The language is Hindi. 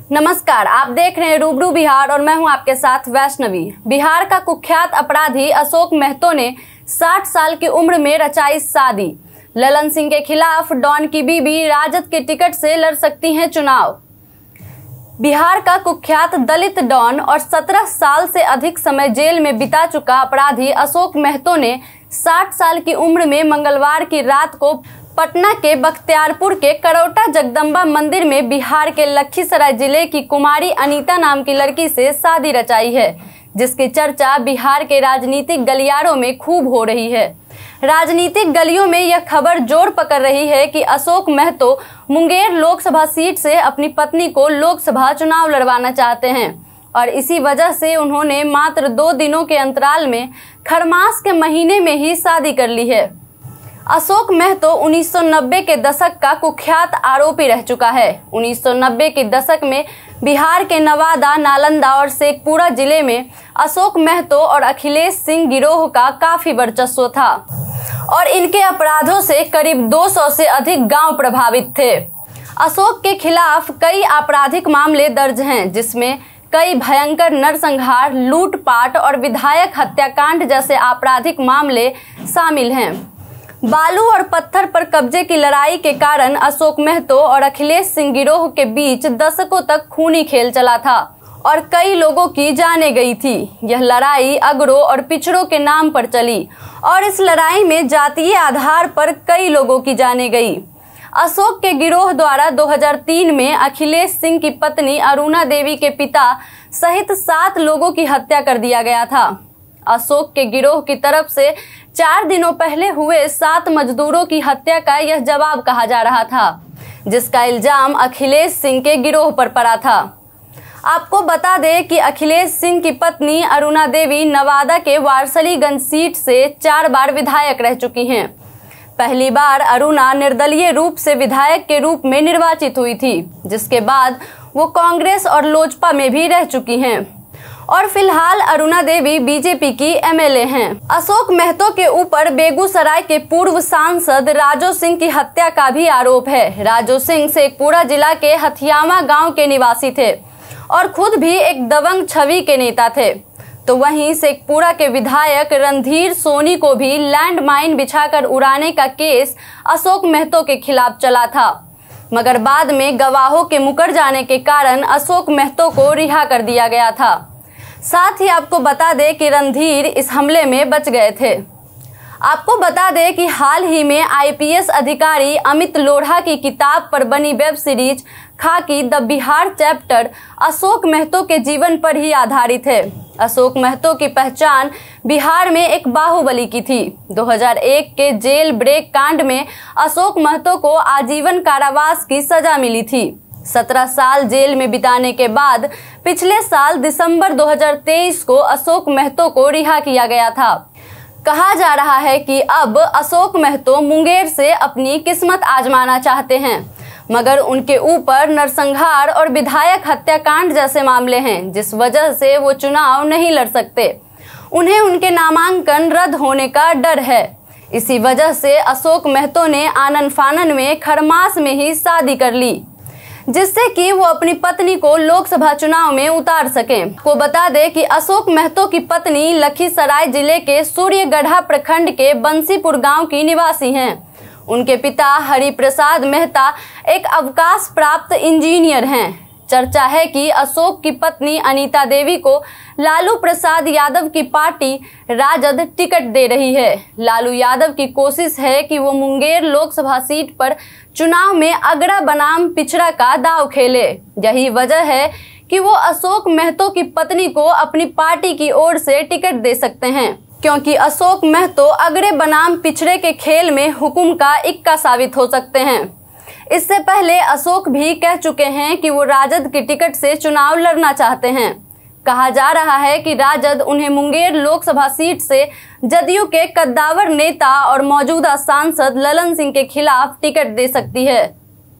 नमस्कार, आप देख रहे हैं रूबरू बिहार और मैं हूं आपके साथ वैष्णवी। बिहार का कुख्यात अपराधी अशोक महतो ने 60 साल की उम्र में रचाई शादी। ललन सिंह के खिलाफ डॉन की बीबी राजद के टिकट से लड़ सकती हैं चुनाव। बिहार का कुख्यात दलित डॉन और 17 साल से अधिक समय जेल में बिता चुका अपराधी अशोक महतो ने 60 साल की उम्र में मंगलवार की रात को पटना के बख्तियारपुर के करौटा जगदम्बा मंदिर में बिहार के लखीसराय जिले की कुमारी अनीता नाम की लड़की से शादी रचाई है, जिसकी चर्चा बिहार के राजनीतिक गलियारों में खूब हो रही है। राजनीतिक गलियों में यह खबर जोर पकड़ रही है कि अशोक महतो मुंगेर लोकसभा सीट से अपनी पत्नी को लोकसभा चुनाव लड़वाना चाहते हैं और इसी वजह से उन्होंने मात्र 2 दिनों के अंतराल में खरमास के महीने में ही शादी कर ली है। अशोक महतो 1990 के दशक का कुख्यात आरोपी रह चुका है। 1990 के दशक में बिहार के नवादा, नालंदा और शेखपुरा जिले में अशोक महतो और अखिलेश सिंह गिरोह का काफी वर्चस्व था और इनके अपराधों से करीब 200 से अधिक गांव प्रभावित थे। अशोक के खिलाफ कई आपराधिक मामले दर्ज हैं, जिसमें कई भयंकर नरसंहार, लूटपाट और विधायक हत्याकांड जैसे आपराधिक मामले शामिल हैं। बालू और पत्थर पर कब्जे की लड़ाई के कारण अशोक महतो और अखिलेश सिंह गिरोह के बीच दशकों तक खूनी खेल चला था और कई लोगों की जाने गई थी। यह लड़ाई अगड़ों और पिछड़ों के नाम पर चली और इस लड़ाई में जातीय आधार पर कई लोगों की जाने गई। अशोक के गिरोह द्वारा 2003 में अखिलेश सिंह की पत्नी अरुणा देवी के पिता सहित 7 लोगों की हत्या कर दिया गया था। अशोक के गिरोह की तरफ से 4 दिनों पहले हुए 7 मजदूरों की हत्या का यह जवाब कहा जा रहा था, जिसका इल्जाम अखिलेश सिंह के गिरोह पर पड़ा था। आपको बता दें कि अखिलेश सिंह की पत्नी अरुणा देवी नवादा के वारसलीगंज सीट से 4 बार विधायक रह चुकी हैं। पहली बार अरुणा निर्दलीय रूप से विधायक के रूप में निर्वाचित हुई थी, जिसके बाद वो कांग्रेस और लोजपा में भी रह चुकी हैं और फिलहाल अरुणा देवी बीजेपी की एमएलए हैं। अशोक महतो के ऊपर बेगूसराय के पूर्व सांसद राजो सिंह की हत्या का भी आरोप है। राजो सिंह शेखपुरा जिला के हथियावा गांव के निवासी थे और खुद भी एक दबंग छवि के नेता थे। तो वहीं शेखपुरा के विधायक रणधीर सोनी को भी लैंडमाइन बिछाकर उड़ाने का केस अशोक महतो के खिलाफ चला था, मगर बाद में गवाहों के मुकर जाने के कारण अशोक महतो को रिहा कर दिया गया था। साथ ही आपको बता दें कि रणधीर इस हमले में बच गए थे। आपको बता दें कि हाल ही में आईपीएस अधिकारी अमित लोढ़ा की किताब पर बनी वेब सीरीज खाकी द बिहार चैप्टर अशोक महतो के जीवन पर ही आधारित है। अशोक महतो की पहचान बिहार में एक बाहुबली की थी। 2001 के जेल ब्रेक कांड में अशोक महतो को आजीवन कारावास की सजा मिली थी। 17 साल जेल में बिताने के बाद पिछले साल दिसंबर 2023 को अशोक महतो को रिहा किया गया था। कहा जा रहा है कि अब अशोक महतो मुंगेर से अपनी किस्मत आजमाना चाहते हैं, मगर उनके ऊपर नरसंहार और विधायक हत्याकांड जैसे मामले हैं, जिस वजह से वो चुनाव नहीं लड़ सकते। उन्हें उनके नामांकन रद्द होने का डर है। इसी वजह से अशोक महतो ने आनन फानन में खरमास में ही शादी कर ली, जिससे कि वो अपनी पत्नी को लोकसभा चुनाव में उतार सकें। को बता दें कि अशोक महतो की पत्नी लखीसराय जिले के सूर्यगढ़ा प्रखंड के बंसीपुर गांव की निवासी हैं। उनके पिता हरिप्रसाद मेहता एक अवकाश प्राप्त इंजीनियर हैं। चर्चा है कि अशोक की पत्नी अनीता देवी को लालू प्रसाद यादव की पार्टी राजद टिकट दे रही है। लालू यादव की कोशिश है कि वो मुंगेर लोकसभा सीट पर चुनाव में अगड़ा बनाम पिछड़ा का दांव खेले। यही वजह है कि वो अशोक महतो की पत्नी को अपनी पार्टी की ओर से टिकट दे सकते हैं, क्योंकि अशोक महतो अगड़े बनाम पिछड़े के खेल में हुकुम का इक्का साबित हो सकते हैं। इससे पहले अशोक भी कह चुके हैं कि वो राजद की टिकट से चुनाव लड़ना चाहते हैं। कहा जा रहा है कि राजद उन्हें मुंगेर लोकसभा सीट से जदयू के कद्दावर नेता और मौजूदा सांसद ललन सिंह के खिलाफ टिकट दे सकती है।